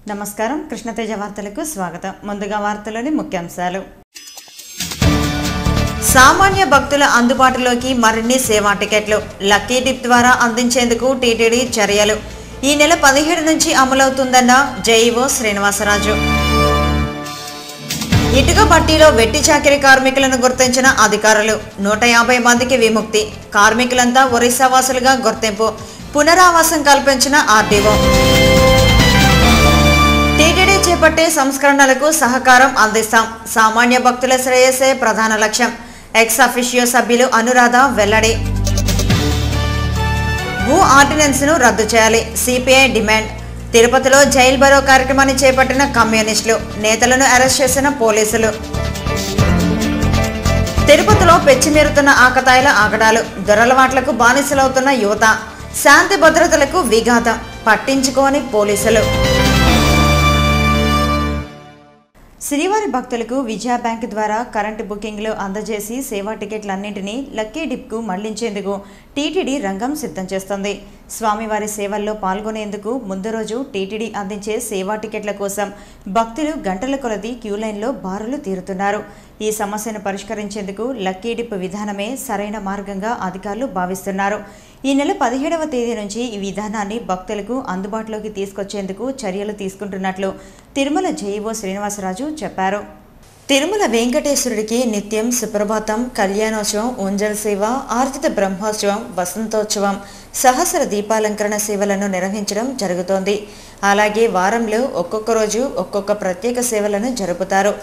నమస్కారం కృష్ణతేజ వార్తలకు స్వాగతం. ముందుగా వార్తలోని ముఖ్యాంశాలు. సామాన్య భక్తుల అందుబాటులోకి మరిన్ని సేవా టికెట్లు లక్కీ డిప్ ద్వారా అందించేందుకు టీటీడీ చర్యలు. ఈ నెల 17 నుంచి అమలవుతుందన్న జేఈఓ శ్రీనివాసరాజు. ఇటుక బట్టీలో వెట్టి చాకిరీ కార్మికులను గుర్తించిన అధికారులు. 150 మందికి విముక్తి. కార్మికులంతా ఒరిస్సా వాసులుగా గుర్తింపు. పునరావాసం కల్పించిన ఆర్డీఓ. టీటీడీ చేపట్టే సంస్కరణలకు సహకారం అందిస్తాం. సామాన్య భక్తుల శ్రేయస్సే ప్రధాన లక్ష్యం. ఎక్స్ అఫిషియో సభ్యులు అనురాధ వెల్లడి. భూ ఆర్డినెన్స్ ను రద్దు చేయాలి. CPI demand. తిరుపతిలో జైల్ బరో కార్యక్రమాన్ని చేపట్టిన కమ్యూనిస్టులు. నేతలను అరెస్ట్ చేసిన పోలీసులు. తిరుపతిలో పెచ్చిమీరుతున్న ఆకతాయిల ఆగడాలు. దొరలవాట్లకు బానిసలవుతున్న యువత. శాంతి భద్రతలకు విఘాతం. పట్టించుకోని పోలీసులు. శ్రీవారి భక్తులకు విజయ బ్యాంక్ ద్వారా కరెంటు బుకింగ్లు అందజేసి సేవా టికెట్లన్నింటినీ లక్కీ డిప్కు మళ్లించేందుకు టీటీడీ రంగం సిద్ధం చేస్తోంది. స్వామివారి సేవల్లో పాల్గొనేందుకు ముందు రోజు టీటీడీ అందించే సేవా టికెట్ల కోసం భక్తులు గంటల కొలది క్యూలైన్లో బారులు తీరుతున్నారు. ఈ సమస్యను పరిష్కరించేందుకు లక్కీ డిప్ విధానమే సరైన మార్గంగా అధికారులు భావిస్తున్నారు. ఈ నెల 17వ తేదీ నుంచి ఈ విధానాన్ని భక్తులకు అందుబాటులోకి తీసుకొచ్చేందుకు చర్యలు తీసుకుంటున్నట్లు తిరుమల జేఈఓ శ్రీనివాసరాజు చెప్పారు. తిరుమల వెంకటేశ్వరుడికి నిత్యం సుప్రభాతం, కళ్యాణోత్సవం, ఉంజల్ సేవ, ఆర్జిత బ్రహ్మోత్సవం, వసంతోత్సవం, సహస్ర దీపాలంకరణ సేవలను నిర్వహించడం జరుగుతోంది. అలాగే వారంలో ఒక్కొక్క రోజు ఒక్కొక్క ప్రత్యేక సేవలను జరుపుతారు.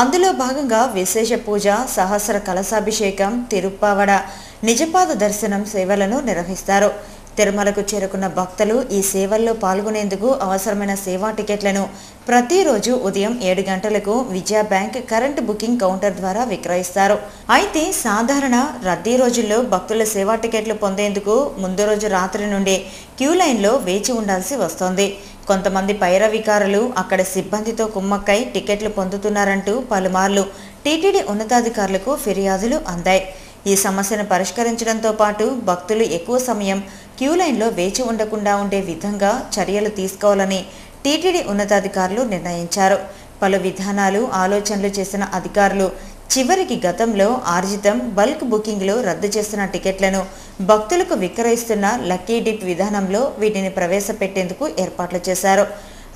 అందులో భాగంగా విశేష పూజ, సహస్ర కలశాభిషేకం, తిరుప్పావడ, నిజపాద దర్శనం సేవలను నిర్వహిస్తారు. తిరుమలకు చేరుకున్న భక్తులు ఈ సేవల్లో పాల్గొనేందుకు అవసరమైన సేవా టికెట్లను ప్రతిరోజు ఉదయం 7 గంటలకు విజయ బ్యాంక్ కరెంటు బుకింగ్ కౌంటర్ ద్వారా విక్రయిస్తారు. అయితే సాధారణ రద్దీ రోజుల్లో భక్తుల సేవా టికెట్లు పొందేందుకు ముందు రోజు రాత్రి నుండి క్యూ లైన్లో వేచి ఉండాల్సి వస్తోంది. కొంతమంది పైరవికారులు అక్కడ సిబ్బందితో కుమ్మక్కై టికెట్లు పొందుతున్నారంటూ పలుమార్లు టీటీడీ ఉన్నతాధికారులకు ఫిర్యాదులు అందాయి. ఈ సమస్యను పరిష్కరించడంతో పాటు భక్తులు ఎక్కువ సమయం క్యూ లైన్లో వేచి ఉండకుండా ఉండే విధంగా చర్యలు తీసుకోవాలని టీటీడీ ఉన్నతాధికారులు నిర్ణయించారు. పలు విధానాలు, ఆలోచనలు చేసిన అధికారులు చివరికి గతంలో ఆర్జితం, బల్క్ బుకింగ్లు రద్దు చేస్తున్న టికెట్లను భక్తులకు విక్రయిస్తున్న లక్కీ డిప్ విధానంలో వీటిని ప్రవేశపెట్టేందుకు ఏర్పాట్లు చేశారు.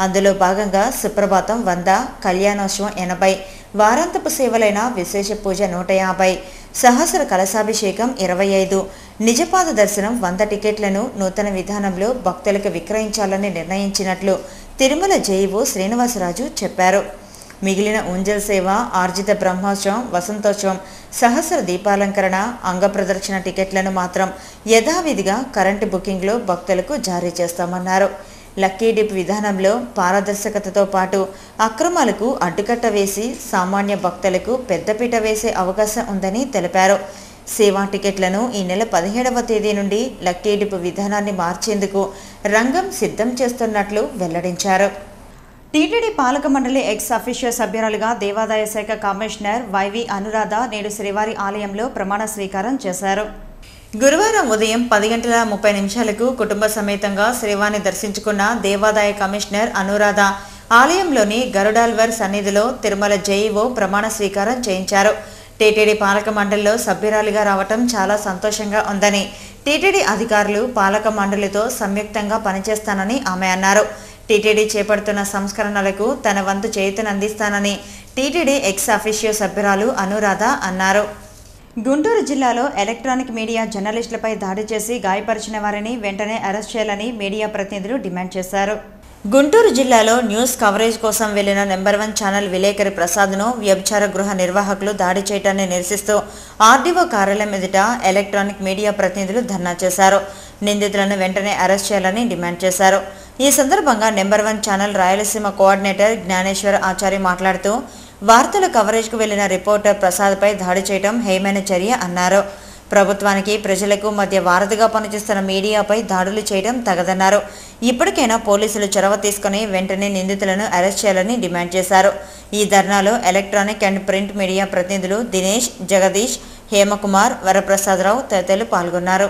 అందులో భాగంగా సుప్రభాతం 100, కళ్యాణోత్సవం 80, వారాంతపు సేవలైన విశేష పూజ 150, సహస్ర కలశాభిషేకం 25, నిజపాద దర్శనం 100 టికెట్లను నూతన విధానంలో భక్తులకు విక్రయించాలని నిర్ణయించినట్లు తిరుమల జేఈఓ శ్రీనివాసరాజు చెప్పారు. మిగిలిన ఉంజల్ సేవ, ఆర్జిత బ్రహ్మోత్సవం, వసంతోత్సవం, సహస్ర దీపాలంకరణ, అంగ ప్రదర్శన టికెట్లను మాత్రం యథావిధిగా కరెంటు బుకింగ్లో భక్తులకు జారీ చేస్తామన్నారు. లక్కీ డిప్ విధానంలో పారదర్శకతతో పాటు అక్రమాలకు అడ్డుకట్ట వేసి సామాన్య భక్తులకు పెద్దపీట వేసే అవకాశం ఉందని తెలిపారు. సేవా టికెట్లను ఈ నెల 17వ తేదీ నుండి లక్కీ డిప్ విధానాన్ని మార్చేందుకు రంగం సిద్ధం చేస్తున్నట్లు వెల్లడించారు. టీటీడీ పాలక మండలి ఎక్స్ అఫిషియో సభ్యురాలుగా దేవాదాయ శాఖ కమిషనర్ వైవి అనురాధ నేడు శ్రీవారి ఆలయంలో ప్రమాణ స్వీకారం చేశారు. గురువారం ఉదయం 10:30 కుటుంబ సమేతంగా శ్రీవారిని దర్శించుకున్న దేవాదాయ కమిషనర్ అనురాధ ఆలయంలోని గరుడాల్వర్ సన్నిధిలో తిరుమల జేఈఓ ప్రమాణ స్వీకారం చేయించారు. టీటీడీ పాలక మండలిలో సభ్యురాలిగా రావటం చాలా సంతోషంగా ఉందని, టీటీడీ అధికారులు పాలక మండలితో సంయుక్తంగా పనిచేస్తానని ఆమె అన్నారు. టీటీడీ చేపడుతున్న సంస్కరణలకు తన వంతు చేయూతనందిస్తానని టీటీడీ ఎక్స్ అఫిషియో సభ్యురాలు అనురాధ అన్నారు. గుంటూరు జిల్లాలో ఎలక్ట్రానిక్ మీడియా జర్నలిస్టులపై దాడి చేసి గాయపరిచిన వారిని వెంటనే అరెస్ట్ చేయాలని మీడియా ప్రతినిధులు డిమాండ్ చేశారు. గుంటూరు జిల్లాలో న్యూస్ కవరేజ్ కోసం వెళ్లిన నెంబర్ 1 ఛానల్ విలేకరి ప్రసాద్ను వ్యభిచార గృహ నిర్వాహకులు దాడి చేయడాన్ని నిరసిస్తూ ఆర్డీఓ కార్యాలయం ఎదుట ఎలక్ట్రానిక్ మీడియా ప్రతినిధులు ధర్నా చేశారు. నిందితులను వెంటనే అరెస్ట్ చేయాలని డిమాండ్ చేశారు. ఈ సందర్భంగా number 1 channel Rayalaseema coordinator Gnaneshwar Achari మాట్లాడుతూ వార్తల కవరేజ్కు వెళ్లిన రిపోర్టర్ ప్రసాద్పై దాడి చేయడం హేయమైన చర్య అన్నారు. ప్రభుత్వానికి ప్రజలకు మధ్య వారధిగా పనిచేస్తున్న మీడియాపై దాడులు చేయడం తగదన్నారు. ఇప్పటికైనా పోలీసులు చొరవ తీసుకుని వెంటనే నిందితులను అరెస్ట్ చేయాలని డిమాండ్ చేశారు. ఈ ధర్నాలో ఎలక్ట్రానిక్ అండ్ ప్రింట్ మీడియా ప్రతినిధులు దినేష్, జగదీష్, హేమకుమార్, వరప్రసాదరావు తదితరులు పాల్గొన్నారు.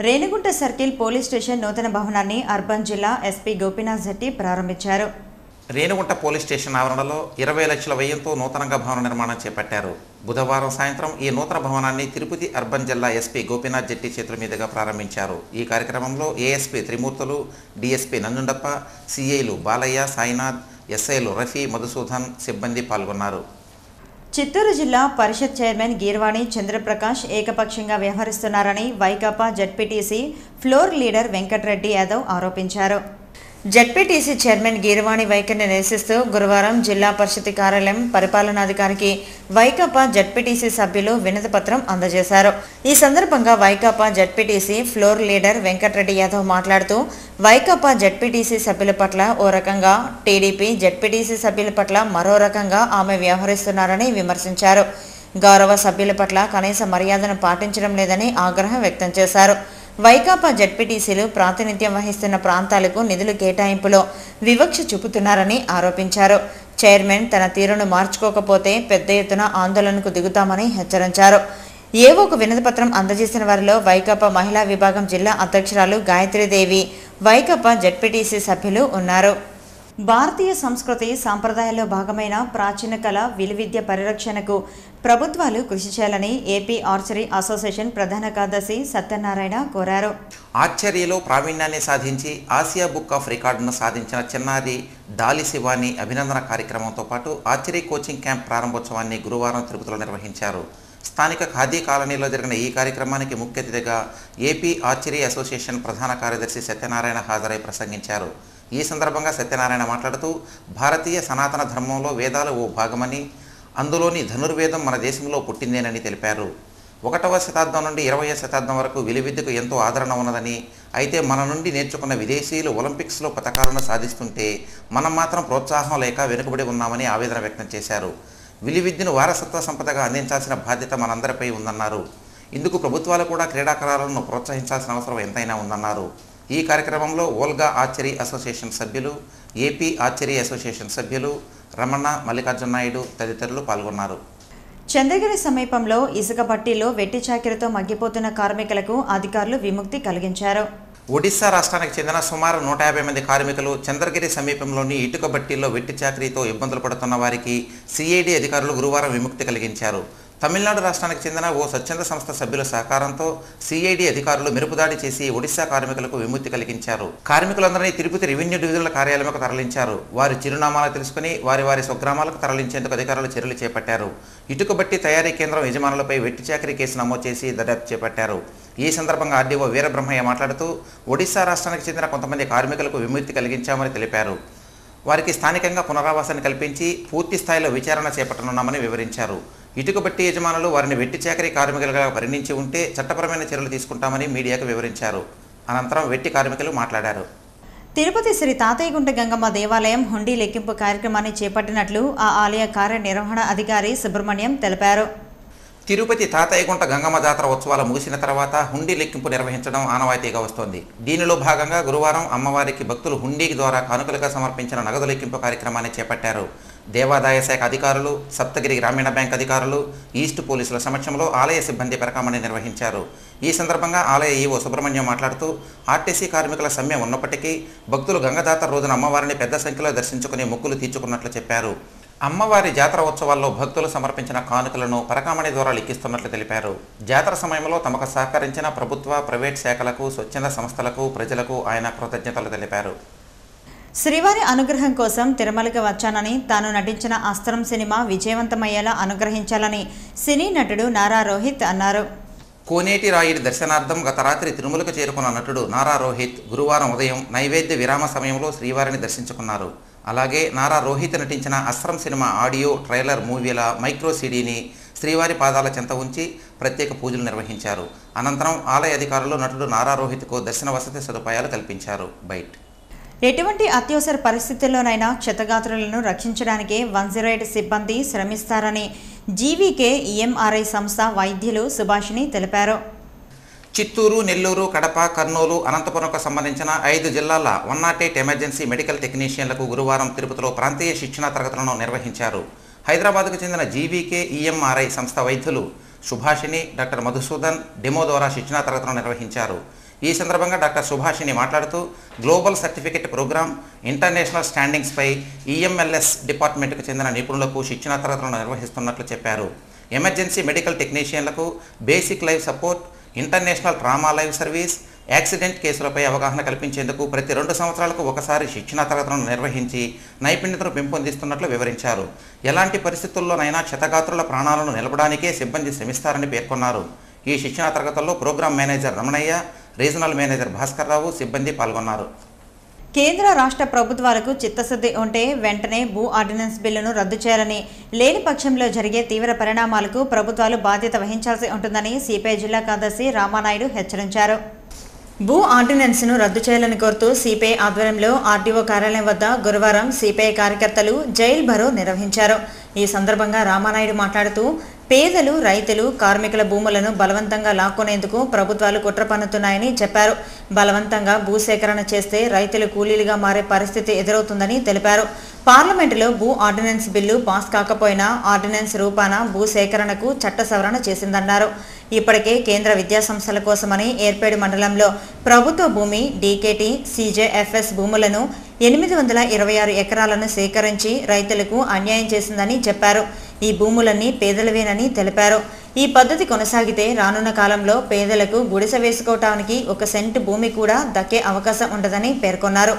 రేణిగుంట సర్కిల్ పోలీస్ స్టేషన్ నూతన భవనాన్ని అర్బన్ జిల్లా ఎస్పీ గోపీనాథ్ జెట్టి ప్రారంభించారు. రేణిగుంట పోలీస్ స్టేషన్ ఆవరణలో 20 లక్షల వ్యయంతో నూతనంగా భవన నిర్మాణం చేపట్టారు. బుధవారం సాయంత్రం ఈ నూతన భవనాన్ని తిరుపతి అర్బన్ జిల్లా ఎస్పీ గోపీనాథ్ జెట్టి చేతుల మీదుగా ప్రారంభించారు. ఈ కార్యక్రమంలో ఏఎస్పీ త్రిమూర్తులు, డీఎస్పీ నంజుండప్ప, సిఐలు బాలయ్య, సాయినాథ్, ఎస్ఐలు రఫీ, మధుసూదన్ సిబ్బంది పాల్గొన్నారు. చిత్తూరు జిల్లా పరిషత్ చైర్మన్ గీర్వాణి చంద్రప్రకాష్ ఏకపక్షంగా వ్యవహరిస్తున్నారని Vaikapa ZPTC floor leader Venkatareddy Yadav ఆరోపించారు. జెడ్పీటీసీ చైర్మన్ గీర్వాణి వైఖరిని నిరసిస్తూ గురువారం జిల్లా పరిషత్ కార్యాలయం పరిపాలనాధికారికి వైకాపా జెడ్పీటీసీ సభ్యులు వినతిపత్రం అందజేశారు. ఈ సందర్భంగా Vaikapa ZPTC floor leader Venkatareddy Yadav మాట్లాడుతూ వైకాపా జెడ్పీటీసీ సభ్యుల పట్ల ఓ రకంగా, టీడీపీ జెడ్పీటీసీ సభ్యుల పట్ల మరో రకంగా ఆమె వ్యవహరిస్తున్నారని విమర్శించారు. గౌరవ సభ్యుల పట్ల కనీస మర్యాదను పాటించడం లేదని ఆగ్రహం వ్యక్తం చేశారు. వైకాపా జెడ్పీటీసీలు ప్రాతినిధ్యం వహిస్తున్న ప్రాంతాలకు నిధుల కేటాయింపులో వివక్ష చూపుతున్నారని ఆరోపించారు. చైర్మన్ తన తీరును మార్చుకోకపోతే పెద్ద ఎత్తున ఆందోళనకు దిగుతామని హెచ్చరించారు. ఏవోకు వినతిపత్రం అందజేసిన వారిలో వైకాపా మహిళా విభాగం జిల్లా అధ్యక్షురాలు గాయత్రీదేవి, వైకాపా జెడ్పీటీసీ సభ్యులు ఉన్నారు. భారతీయ సంస్కృతి సాంప్రదాయాల్లో భాగమైన ప్రాచీన కళ విలువిద్య పరిరక్షణకు ప్రభుత్వాలు కృషి చేయాలని ఏపీ ఆర్చరీ అసోసియేషన్ ప్రధాన కార్యదర్శి సత్యనారాయణ కోరారు. ఆర్చరీలో ప్రావీణ్యాన్ని సాధించి ఆసియా బుక్ ఆఫ్ రికార్డును సాధించిన చిన్నారి డాలి శివాని అభినందన కార్యక్రమంతో పాటు ఆర్చరీ కోచింగ్ క్యాంప్ ప్రారంభోత్సవాన్ని గురువారం తిరుపతిలో నిర్వహించారు. స్థానిక ఖాదీ కాలనీలో జరిగిన ఈ కార్యక్రమానికి ముఖ్య అతిథిగా ఏపీ ఆర్చరీ అసోసియేషన్ ప్రధాన కార్యదర్శి సత్యనారాయణ హాజరై ప్రసంగించారు. ఈ సందర్భంగా సత్యనారాయణ మాట్లాడుతూ భారతీయ సనాతన ధర్మంలో వేదాలు ఓ భాగమని, అందులోని ధనుర్వేదం మన దేశంలో పుట్టిందేనని తెలిపారు. 1వ శతాబ్దం నుండి 20వ శతాబ్దం వరకు విలువిద్యకు ఎంతో ఆదరణ ఉన్నదని, అయితే మన నుండి నేర్చుకున్న విదేశీయులు ఒలింపిక్స్లో పతకాలను సాధిస్తుంటే మనం మాత్రం ప్రోత్సాహం లేక వెనుకబడి ఉన్నామని ఆవేదన వ్యక్తం చేశారు. విలువిద్యను వారసత్వ సంపదగా అందించాల్సిన బాధ్యత మనందరిపై ఉందన్నారు. ఇందుకు ప్రభుత్వాలు కూడా క్రీడాకారులను ప్రోత్సహించాల్సిన అవసరం ఎంతైనా ఉందన్నారు. ఈ కార్యక్రమంలో ఓల్గా ఆర్చరీ అసోసియేషన్ సభ్యులు, ఏపీ ఆర్చరీ అసోసియేషన్ సభ్యులు రమణ, మల్లికార్జున నాయుడు తదితరులు పాల్గొన్నారు. చంద్రగిరి సమీపంలో ఇసుక బట్టీలో వెట్టి చాకిరితో మగ్గిపోతున్న కార్మికులకు అధికారులు విముక్తి కలిగించారు. ఒడిశా రాష్ట్రానికి చెందిన సుమారు 150 మంది కార్మికులు చంద్రగిరి సమీపంలోని ఇటుక బట్టీల్లో వెట్టి చాకరీతో ఇబ్బందులు పడుతున్న వారికి సిఐడి అధికారులు గురువారం విముక్తి కలిగించారు. తమిళనాడు రాష్ట్రానికి చెందిన ఓ స్వచ్ఛంద సంస్థ సభ్యుల సహకారంతో సిఐడి అధికారులు మెరుపుదాడి చేసి ఒడిశా కార్మికులకు విముక్తి కలిగించారు. కార్మికులందరినీ తిరుపతి రెవెన్యూ డివిజనల్ కార్యాలయంకు తరలించారు. వారి చిరునామాలు తెలుసుకుని వారి స్వగ్రామాలకు తరలించేందుకు అధికారులు చర్యలు చేపట్టారు. ఇటుక బట్టి తయారీ కేంద్రం యజమానులపై వెట్టి చాకరీ కేసు నమోదు చేసి దర్యాప్తు చేపట్టారు. ఈ సందర్భంగా ఆర్డీఓ వీరబ్రహ్మయ్య మాట్లాడుతూ ఒడిశా రాష్ట్రానికి చెందిన కొంతమంది కార్మికులకు విముక్తి కలిగించామని తెలిపారు. వారికి స్థానికంగా పునరావాసాన్ని కల్పించి పూర్తి స్థాయిలో విచారణ చేపట్టనున్నామని వివరించారు. ఇటుక బట్టి యజమానులు వారిని వెట్టి చాకరీ కార్మికులుగా పరిగణించి ఉంటే చట్టపరమైన చర్యలు తీసుకుంటామని మీడియాకు వివరించారు. అనంతరం వెట్టి కార్మికులు మాట్లాడారు. తిరుపతి శ్రీ తాతయ్యగుంట గంగమ్మ దేవాలయం హుండీ లెక్కింపు కార్యక్రమాన్ని చేపట్టినట్లు ఆ ఆలయ కార్యనిర్వహణ అధికారి సుబ్రహ్మణ్యం తెలిపారు. తిరుపతి తాతయ్యగుంట గంగమ్మ జాతర ఉత్సవాలు ముగిసిన తర్వాత హుండీ లెక్కింపు నిర్వహించడం ఆనవాయితీగా వస్తోంది. దీనిలో భాగంగా గురువారం అమ్మవారికి భక్తులు హుండీ ద్వారా కానుకలుగా సమర్పించిన నగదు లెక్కింపు కార్యక్రమాన్ని చేపట్టారు. దేవాదాయ శాఖ అధికారులు, సప్తగిరి గ్రామీణ బ్యాంక్ అధికారులు, ఈస్ట్ పోలీసుల సమక్షంలో ఆలయ సిబ్బంది పెరకామని నిర్వహించారు. ఈ సందర్భంగా ఆలయ ఈవో సుబ్రహ్మణ్యం మాట్లాడుతూ ఆర్టీసీ కార్మికుల సమ్మె ఉన్నప్పటికీ భక్తులు గంగజాతర రోజున అమ్మవారిని పెద్ద సంఖ్యలో దర్శించుకుని మొక్కులు తీర్చుకున్నట్లు చెప్పారు. అమ్మవారి జాతర ఉత్సవాల్లో భక్తులు సమర్పించిన కానుకలను పరకామణి ద్వారా లెక్కిస్తున్నట్లు తెలిపారు. జాతర సమయంలో తమకు సహకరించిన ప్రభుత్వ, ప్రైవేట్ శాఖలకు, స్వచ్ఛంద సంస్థలకు, ప్రజలకు ఆయన కృతజ్ఞతలు తెలిపారు. శ్రీవారి అనుగ్రహం కోసం తిరుమలకి వచ్చానని, తాను నటించిన అస్త్రం సినిమా విజయవంతమయ్యేలా అనుగ్రహించాలని సినీ నటుడు నారా రోహిత్ అన్నారు. కోనేటి రాయుడి దర్శనార్థం గత రాత్రి తిరుమలకు చేరుకున్న నటుడు నారా రోహిత్ గురువారం ఉదయం నైవేద్య విరామ సమయంలో శ్రీవారిని దర్శించుకున్నారు. అలాగే నారా రోహిత్ నటించిన అస్త్రం సినిమా ఆడియో ట్రైలర్ మూవీల మైక్రో సీడీని శ్రీవారి పాదాల చెంత ఉంచి ప్రత్యేక పూజలు నిర్వహించారు. అనంతరం ఆలయ అధికారులు నటుడు నారా రోహిత్కు దర్శన వసతి సదుపాయాలు కల్పించారు. బైట్ ఎటువంటి అత్యవసర పరిస్థితుల్లోనైనా క్షతగాత్రులను రక్షించడానికి 108 సిబ్బంది శ్రమిస్తారని జీవీకే ఈఎంఆర్ఐ సంస్థ వైద్యులు సుభాషిణి తెలిపారు. చిత్తూరు, నెల్లూరు, కడప, కర్నూలు, అనంతపురంకు సంబంధించిన 5 జిల్లాల 108 ఎమర్జెన్సీ మెడికల్ టెక్నీషియన్లకు గురువారం తిరుపతిలో ప్రాంతీయ శిక్షణా తరగతులను నిర్వహించారు. హైదరాబాద్కు చెందిన జీవీకే ఈఎంఆర్ఐ సంస్థ వైద్యులు సుభాషిణి, డాక్టర్ మధుసూదన్ డెమో ద్వారా శిక్షణా తరగతులను నిర్వహించారు. ఈ సందర్భంగా డాక్టర్ సుభాషిణి మాట్లాడుతూ గ్లోబల్ సర్టిఫికెట్ ప్రోగ్రామ్, ఇంటర్నేషనల్ స్టాండింగ్స్పై ఈఎంఎల్ఎస్ డిపార్ట్మెంట్కు చెందిన నిపుణులకు శిక్షణా తరగతులను నిర్వహిస్తున్నట్లు చెప్పారు. ఎమర్జెన్సీ మెడికల్ టెక్నీషియన్లకు basic life support, international trauma live service, accident కేసులపై అవగాహన కల్పించేందుకు ప్రతి 2 సంవత్సరాలకు ఒకసారి శిక్షణా తరగతులను నిర్వహించి నైపుణ్యతను పెంపొందిస్తున్నట్లు వివరించారు. ఎలాంటి పరిస్థితుల్లోనైనా క్షతగాత్రుల ప్రాణాలను నిలపడానికే సిబ్బంది శ్రమిస్తారని పేర్కొన్నారు. ఈ శిక్షణా తరగతుల్లో program manager Ramanayya, regional manager Bhaskar Rao సిబ్బంది పాల్గొన్నారు. కేంద్ర రాష్ట్ర ప్రభుత్వాలకు చిత్తశుద్ధి ఉంటే వెంటనే భూ ఆర్డినెన్స్ బిల్లును రద్దు చేయాలని, లేని పక్షంలో జరిగే తీవ్ర పరిణామాలకు ప్రభుత్వాలు బాధ్యత వహించాల్సి ఉంటుందని సిపిఐ జిల్లా కార్యదర్శి రామానాయుడు హెచ్చరించారు. భూ ఆర్డినెన్స్ను రద్దు చేయాలని కోరుతూ సిపిఐ ఆధ్వర్యంలో ఆర్డీఓ కార్యాలయం వద్ద గురువారం సిపిఐ కార్యకర్తలు జైల్ భరో నిర్వహించారు. ఈ సందర్భంగా రామానాయుడు మాట్లాడుతూ పేదలు, రైతులు, కార్మికుల భూములను బలవంతంగా లాక్కునేందుకు ప్రభుత్వాలు కుట్ర పన్నుతున్నాయని చెప్పారు. బలవంతంగా భూసేకరణ చేస్తే రైతులు కూలీలుగా మారే పరిస్థితి ఎదురవుతుందని తెలిపారు. పార్లమెంటులో భూ ఆర్డినెన్స్ బిల్లు పాస్ కాకపోయినా ఆర్డినెన్స్ రూపాన భూసేకరణకు చట్ట సవరణ చేసిందన్నారు. ఇప్పటికే కేంద్ర విద్యాసంస్థల కోసమని ఏర్పేడు మండలంలో ప్రభుత్వ భూమి డీకేటీ, సీజేఎఫ్ఎస్ భూములను 826 ఎకరాలను సేకరించి రైతులకు అన్యాయం చేసిందని చెప్పారు. ఈ భూములన్నీ పేదలవేనని తెలిపారు. ఈ పద్ధతి కొనసాగితే రానున్న కాలంలో పేదలకు గుడిసె వేసుకోవటానికి 1 సెంటు భూమి కూడా దక్కే అవకాశం ఉండదని పేర్కొన్నారు.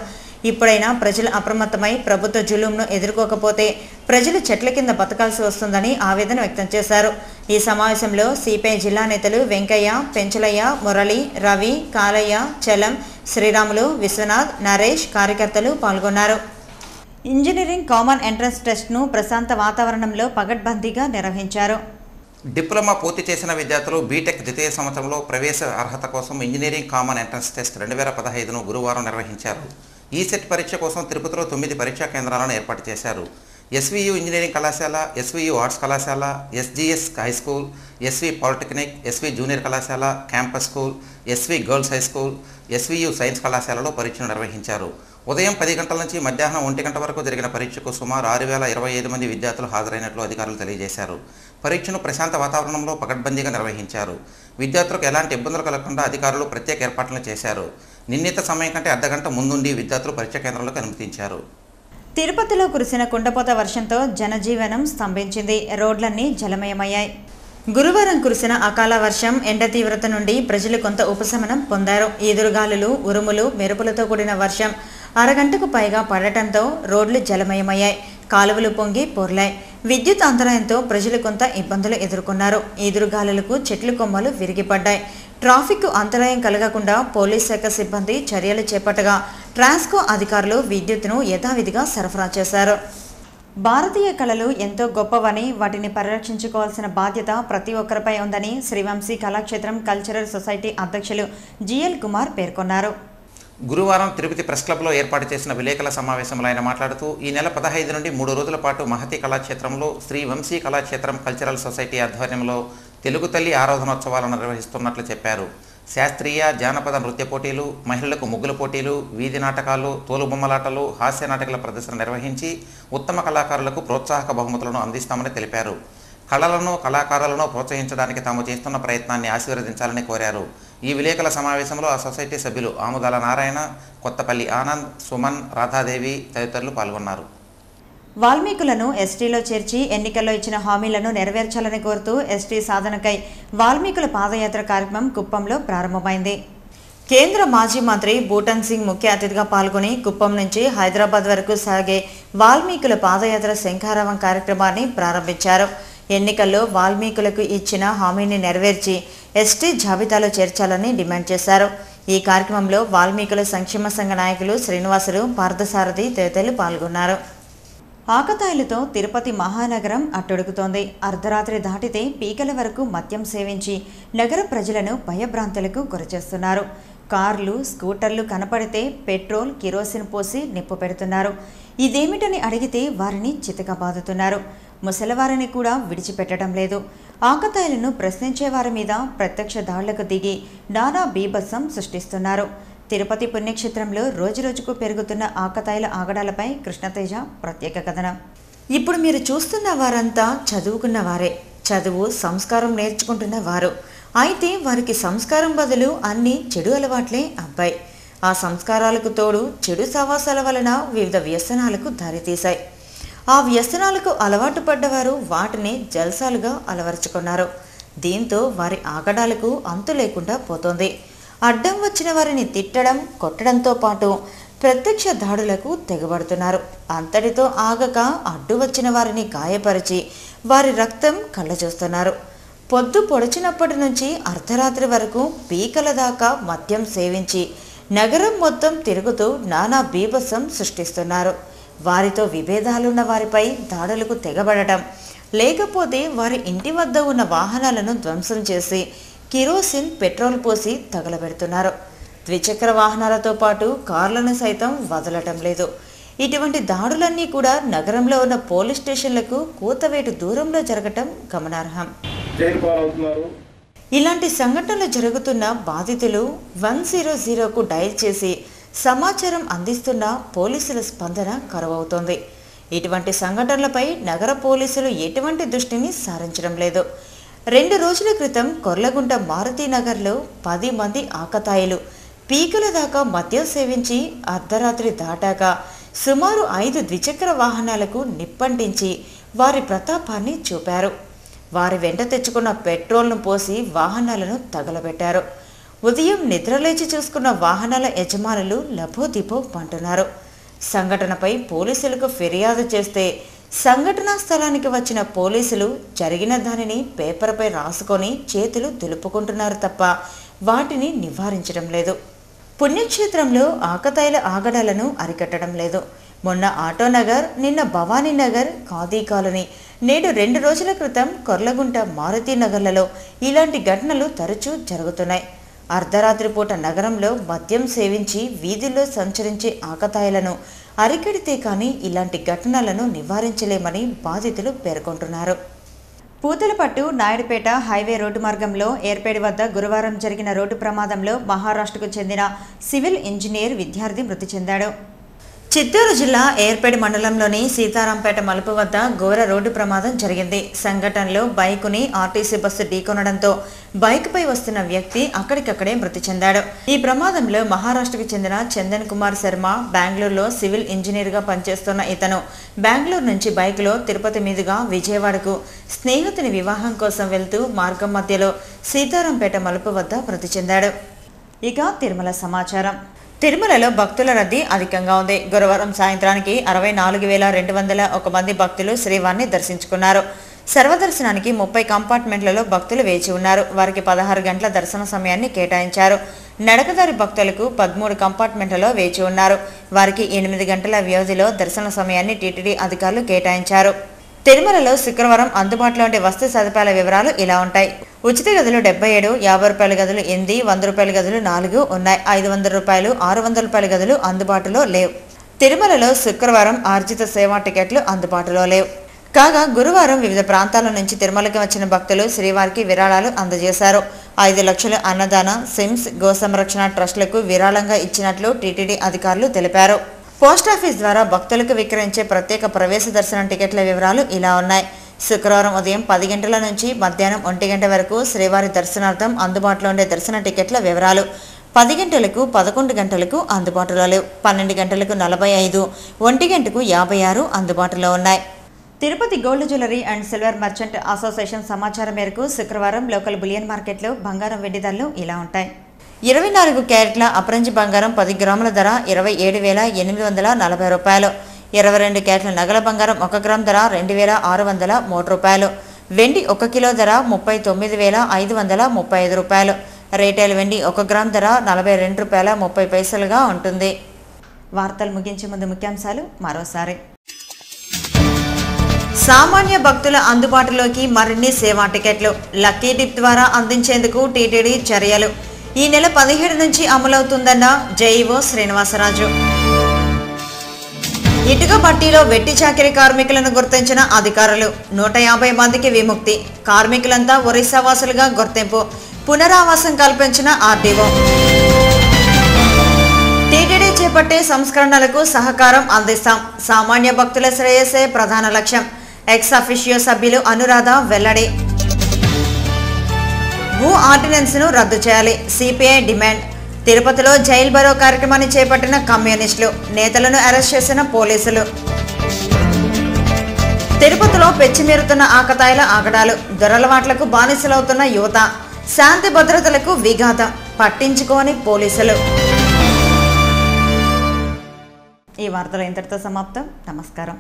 ఇప్పుడైనా ప్రజలు అప్రమత్తమై ప్రభుత్వ జులుంను ఎదుర్కోకపోతే ప్రజలు చెట్ల కింద బతకాల్సి వస్తుందని ఆవేదన వ్యక్తం చేశారు. ఈ సమావేశంలో సిపిఐ జిల్లా నేతలు వెంకయ్య, పెంచలయ్య, మురళి, రవి, కాలయ్య, చలం, శ్రీరాములు, విశ్వనాథ్, నరేష్ కార్యకర్తలు పాల్గొన్నారు. ఇంజనీరింగ్ కామన్ ఎంట్రన్స్ టెస్ట్ను ప్రశాంత వాతావరణంలో పగడ్బందీగా నిర్వహించారు. డిప్లొమా పూర్తి చేసిన విద్యార్థులు బీటెక్ ద్వితీయ సంవత్సరంలో ప్రవేశ అర్హత కోసం ఇంజనీరింగ్ కామన్ ఎంట్రన్స్ టెస్ట్ 2015ను గురువారం నిర్వహించారు. ఈ సెట్ పరీక్ష కోసం తిరుపతిలో 9 పరీక్షా కేంద్రాలను ఏర్పాటు చేశారు. ఎస్వీయు ఇంజనీరింగ్ కళాశాల, ఎస్వీయు ఆర్ట్స్ కళాశాల, SGS high school, SV polytechnic, SV junior కళాశాల, campus school, SV girls high school, SVU science కళాశాలలో పరీక్షను నిర్వహించారు. ఉదయం 10 గంటల నుంచి మధ్యాహ్నం 1 గంట వరకు జరిగిన పరీక్షకు సుమారు 6025 మంది విద్యార్థులు హాజరైనట్లు అధికారులు తెలియజేశారు. పరీక్షను ప్రశాంత వాతావరణంలో పకడ్బందీగా నిర్వహించారు. విద్యార్థులకు ఎలాంటి ఇబ్బందులు కలగకుండా అధికారులు ప్రత్యేక ఏర్పాట్లను చేశారు. నిర్ణీత సమయం కంటే అర్ధగంట ముందుండి విద్యార్థులు పరీక్ష కేంద్రాలకు అనుమతించారు. తిరుపతిలో కురిసిన కుండపోత వర్షంతో జనజీవనం స్తంభించింది. రోడ్లన్నీ జలమయమయ్యాయి. గురువారం కురిసిన అకాల వర్షం, ఎండ తీవ్రత నుండి ప్రజలు కొంత ఉపశమనం పొందారు. ఈదురుగాలులు, ఉరుములు, మెరుపులతో కూడిన వర్షం అరగంటకు పైగా పడటంతో రోడ్లు జలమయమయ్యాయి. కాలువలు పొంగి పొర్లాయి. విద్యుత్ అంతరాయంతో ప్రజలు కొంత ఇబ్బందులు ఎదుర్కొన్నారు. ఈదురుగాలులకు చెట్లు కొమ్మలు విరిగిపడ్డాయి. ట్రాఫిక్ అంతరాయం కలగకుండా పోలీస్ శాఖ సిబ్బంది చర్యలు చేపట్టగా ట్రాన్స్కో అధికారులు విద్యుత్తును యథావిధిగా సరఫరా చేశారు. భారతీయ కళలు ఎంతో గొప్పవని, వాటిని పరిరక్షించుకోవాల్సిన బాధ్యత ప్రతి ఒక్కరిపై ఉందని శ్రీవంశీ కళాక్షేత్రం కల్చరల్ సొసైటీ అధ్యక్షులు జిఎల్ కుమార్ పేర్కొన్నారు. గురువారం తిరుపతి ప్రెస్ క్లబ్లో ఏర్పాటు చేసిన విలేకరుల సమావేశంలో ఆయన మాట్లాడుతూ ఈ నెల 15 నుండి 3 రోజుల పాటు మహతి కళాక్షేత్రంలో శ్రీ వంశీ కళాక్షేత్రం కల్చరల్ సొసైటీ ఆధ్వర్యంలో తెలుగు తల్లి ఆరాధనోత్సవాలను నిర్వహిస్తున్నట్లు చెప్పారు. శాస్త్రీయ, జానపద నృత్య పోటీలు, మహిళలకు ముగ్గుల పోటీలు, వీధి నాటకాలు, తోలుబొమ్మలాటలు, హాస్య నాటకాల ప్రదర్శన నిర్వహించి ఉత్తమ కళాకారులకు ప్రోత్సాహక బహుమతులను అందిస్తామని తెలిపారు. కళలను, కళాకారులను ప్రోత్సహించడానికి తాము చేస్తున్న ప్రయత్నాన్ని ఆశీర్వదించాలని కోరారు. ఈ విలేకరుల సమావేశంలో ఆ సొసైటీ సభ్యులు ఆముదాల నారాయణ, కొత్తపల్లి ఆనంద్, సుమన్, రాధాదేవి తదితరులు పాల్గొన్నారు. వాల్మీకులను ఎస్టీలో చేర్చి ఎన్నికల్లో ఇచ్చిన హామీలను నెరవేర్చాలని కోరుతూ ఎస్టీ సాధనకై వాల్మీకుల పాదయాత్ర కార్యక్రమం కుప్పంలో ప్రారంభమైంది. కేంద్ర మాజీ మంత్రి బూటన్ సింగ్ ముఖ్య అతిథిగా పాల్గొని కుప్పం నుంచి హైదరాబాద్ వరకు సాగే వాల్మీకుల పాదయాత్ర శంఖారావం కార్యక్రమాన్ని ప్రారంభించారు. ఎన్నికల్లో వాల్మీకులకు ఇచ్చిన హామీని నెరవేర్చి ఎస్టీ జాబితాలో చేర్చాలని డిమాండ్ చేశారు. ఈ కార్యక్రమంలో వాల్మీకుల సంక్షేమ సంఘ నాయకులు శ్రీనివాసులు, పార్థసారథి తదితరులు పాల్గొన్నారు. ఆకతాయిలతో తిరుపతి మహానగరం అట్టుడుకుతోంది. అర్ధరాత్రి దాటితే పీకల వరకు మద్యం సేవించి నగర ప్రజలను భయభ్రాంతులకు గురిచేస్తున్నారు. కార్లు, స్కూటర్లు కనపడితే పెట్రోల్, కిరోసిన్ పోసి నిప్పు పెడుతున్నారు. ఇదేమిటని అడిగితే వారిని చితక బాదుతున్నారు. ముసలివారిని కూడా విడిచిపెట్టడం లేదు. ఆకతాయిలను ప్రశ్నించే వారి మీద ప్రత్యక్ష దాడులకు దిగి నానా బీభత్సం సృష్టిస్తున్నారు. తిరుపతి పుణ్యక్షేత్రంలో రోజురోజుకు పెరుగుతున్న ఆకతాయిల ఆగడాలపై కృష్ణతేజ ప్రత్యేక కథనం. ఇప్పుడు మీరు చూస్తున్న వారంతా చదువుకున్న వారే, చదువు సంస్కారం నేర్చుకుంటున్న వారు. అయితే వారికి సంస్కారం బదులు అన్ని చెడు అలవాట్లే అబ్బాయి. ఆ సంస్కారాలకు తోడు చెడు సవాసాల వలన వివిధ వ్యసనాలకు దారితీశాయి. ఆ వ్యసనాలకు అలవాటు పడ్డవారు వాటిని జల్సాలుగా అలవరుచుకున్నారు. దీంతో వారి ఆగడాలకు అంతు లేకుండా పోతోంది. అడ్డం వచ్చిన వారిని తిట్టడం, కొట్టడంతో పాటు ప్రత్యక్ష దాడులకు తెగబడుతున్నారు. అంతటితో ఆగక అడ్డు వచ్చిన వారిని గాయపరిచి వారి రక్తం కళ్ళజూస్తున్నారు. పొద్దు పొడిచినప్పటి నుంచి అర్ధరాత్రి వరకు పీకల దాకా మద్యం సేవించి నగరం మొత్తం తిరుగుతూ నానా బీభత్సం సృష్టిస్తున్నారు. వారితో విభేదాలున్న వారిపై దాడులకు తెగబడటం, లేకపోతే వారి ఇంటి వద్ద ఉన్న వాహనాలను ధ్వంసం చేసి కిరోసిన్, పెట్రోల్ పోసి తగలబెడుతున్నారు. ద్విచక్ర వాహనాలతో పాటు కార్లను సైతం వదలటం లేదు. ఇటువంటి దాడులన్నీ కూడా నగరంలో ఉన్న పోలీస్ స్టేషన్లకు కూతవేటు దూరంలో జరగటం గమనార్హం. ఇలాంటి సంఘటనలు జరుగుతున్న బాధితులు 100కు డయల్ చేసి సమాచారం అందిస్తున్న పోలీసుల స్పందన కరువవుతోంది. ఇటువంటి సంఘటనలపై నగర పోలీసులు ఎటువంటి దృష్టిని సారించడం లేదు. 2 రోజుల క్రితం కొర్లగుంట మారుతీనగర్లో 10 మంది ఆకతాయిలు పీకల దాకా మద్యం సేవించి అర్ధరాత్రి దాటాక సుమారు 5 ద్విచక్ర వాహనాలకు నిప్పంటించి వారి ప్రతాపాన్ని చూపారు. వారి వెంట తెచ్చుకున్న పెట్రోల్ను పోసి వాహనాలను తగలబెట్టారు. ఉదయం నిద్రలేచి చూసుకున్న వాహనాల యజమానులు లభోదిపో పంటున్నారు. సంఘటనపై పోలీసులకు ఫిర్యాదు చేస్తే సంఘటనా స్థలానికి వచ్చిన పోలీసులు జరిగిన దానిని పేపర్పై రాసుకొని చేతులు దులుపుకుంటున్నారు తప్ప వాటిని నివారించడం లేదు. పుణ్యక్షేత్రంలో ఆకతాయిల ఆగడాలను అరికట్టడం లేదు. మొన్న ఆటోనగర్, నిన్న భవానీనగర్, ఖాదీ కాలనీ, నేడు 2 రోజుల క్రితం కొర్లగుంట మారుతీనగర్లలో ఇలాంటి ఘటనలు తరచూ జరుగుతున్నాయి. అర్ధరాత్రి పూట నగరంలో మద్యం సేవించి వీధుల్లో సంచరించే ఆకతాయిలను అరికడితే కానీ ఇలాంటి ఘటనలను నివారించలేమని బాధితులు పేర్కొంటున్నారు. పూతలపట్టు నాయుడుపేట హైవే రోడ్డు మార్గంలో ఏర్పేడి వద్ద గురువారం జరిగిన రోడ్డు ప్రమాదంలో మహారాష్ట్రకు చెందిన సివిల్ ఇంజనీర్ విద్యార్థి మృతి చెందాడు. చిత్తూరు జిల్లా ఏర్పేడి మండలంలోని సీతారాంపేట మలుపు వద్ద ఘోర రోడ్డు ప్రమాదం జరిగింది. సంఘటనలో బైకుని ఆర్టీసీ బస్సు ఢీకొనడంతో బైక్పై వస్తున్న వ్యక్తి అక్కడికక్కడే మృతి చెందాడు. ఈ ప్రమాదంలో మహారాష్ట్రకు చెందిన చందన్ కుమార్ శర్మ బెంగళూరులో సివిల్ ఇంజనీర్గా పనిచేస్తున్న ఇతను బెంగళూరు నుంచి బైక్లో తిరుపతి మీదుగా విజయవాడకు స్నేహితుని వివాహం కోసం వెళ్తూ మార్గం మధ్యలో సీతారాంపేట మలుపు వద్ద మృతి చెందాడు. ఇక తిరుమల సమాచారం. తిరుమలలో భక్తుల రద్దీ అధికంగా ఉంది. గురువారం సాయంత్రానికి 64,201 మంది భక్తులు శ్రీవారిని దర్శించుకున్నారు. సర్వదర్శనానికి 30 కంపార్ట్మెంట్లలో భక్తులు వేచి ఉన్నారు. వారికి 16 గంటల దర్శన సమయాన్ని కేటాయించారు. నడకదారి భక్తులకు 13 కంపార్ట్మెంట్లలో వేచి ఉన్నారు. వారికి 8 గంటల వ్యవధిలో దర్శన సమయాన్ని టీటీడీ అధికారులు కేటాయించారు. తిరుమలలో శుక్రవారం అందుబాటులో ఉండే వస్తు సదుపాయాల వివరాలు ఇలా ఉంటాయి. ఉచిత గదులు 77, 50 రూపాయల గదులు 8, 100 రూపాయల గదులు 4 ఉన్నాయి. 500 రూపాయలు, 600 రూపాయల గదులు అందుబాటులో లేవు. తిరుమలలో శుక్రవారం ఆర్జిత సేవా టికెట్లు అందుబాటులో లేవు. కాగా గురువారం వివిధ ప్రాంతాల నుంచి తిరుమలకి వచ్చిన భక్తులు శ్రీవారికి విరాళాలు అందజేశారు. 5 లక్షల అన్నదాన, సిమ్స్, గో సంరక్షణ ట్రస్టులకు విరాళంగా ఇచ్చినట్లు టీటీడీ అధికారులు తెలిపారు. పోస్టాఫీస్ ద్వారా భక్తులకు విక్రయించే ప్రత్యేక ప్రవేశ దర్శనం టికెట్ల వివరాలు ఇలా ఉన్నాయి. శుక్రవారం ఉదయం 10 గంటల నుంచి మధ్యాహ్నం 1 గంట వరకు శ్రీవారి దర్శనార్థం అందుబాటులో ఉండే దర్శన టికెట్ల వివరాలు 10 గంటలకు, 11 గంటలకు అందుబాటులో లేవు. 12 గంటలకు 45, 1 గంటకు 56 అందుబాటులో ఉన్నాయి. Tirupati gold jewellery and silver merchant association సమాచారం మేరకు శుక్రవారం లోకల్ బులియన్ మార్కెట్లో బంగారం, వెండి ధరలు ఇలా ఉంటాయి. 24 క్యారెట్ల అపరంజి బంగారం 10 గ్రాముల ధర 27,840 రూపాయలు. 22 క్యారెట్ల నగల బంగారం 1 గ్రామ్ ధర 2,603 రూపాయలు. వెండి 1 కిలో ధర 39,535 రూపాయలు. రీటైల్ వెండి 1 గ్రామ్ ధర 42 రూపాయల 30 పైసలుగా ఉంటుంది. వార్తలు ముగించే ముందు ముఖ్యాంశాలు మరోసారి. సామాన్య భక్తుల అందుబాటులోకి మరిన్ని సేవా టికెట్లు లక్కీ డిప్ ద్వారా అందించేందుకు టీటీడీ చర్యలు. ఈ నెల 17 నుంచి అమలవుతుందన్న జేఈఓ శ్రీనివాసరాజు. ఇటుక పట్టీలో వెట్టి చాకిరీ కార్మికులను గుర్తించిన అధికారులు. 150 మందికి విముక్తి. కార్మికులంతా ఒరిస్సా వాసులుగా గుర్తింపు. పునరావాసం కల్పించిన ఆర్డీఓ. టీటీడీ చేపట్టే సంస్కరణలకు సహకారం అందిస్తాం. సామాన్య భక్తుల శ్రేయస్సే ప్రధాన లక్ష్యం. ఎక్స్ అఫిషియో సభ్యులు అనురాధ వెల్లడి. భూ ఆర్డినెన్స్ను రద్దు చేయాలి, సిపిఐ డిమాండ్. తిరుపతిలో జైల్ బరో కార్యక్రమాన్ని చేపట్టిన కమ్యూనిస్టులు, నేతలను అరెస్ట్ చేసిన పోలీసులు. తిరుపతిలో పెచ్చిమీరుతున్న ఆకతాయిల ఆగడాలు, దొరలవాట్లకు బానిసలవుతున్న యువత, శాంతి భద్రతలకు విఘాతం, పట్టించుకోని పోలీసులు. ఈ వార్తలు ఇంతటితో సమాప్తం. నమస్కారం.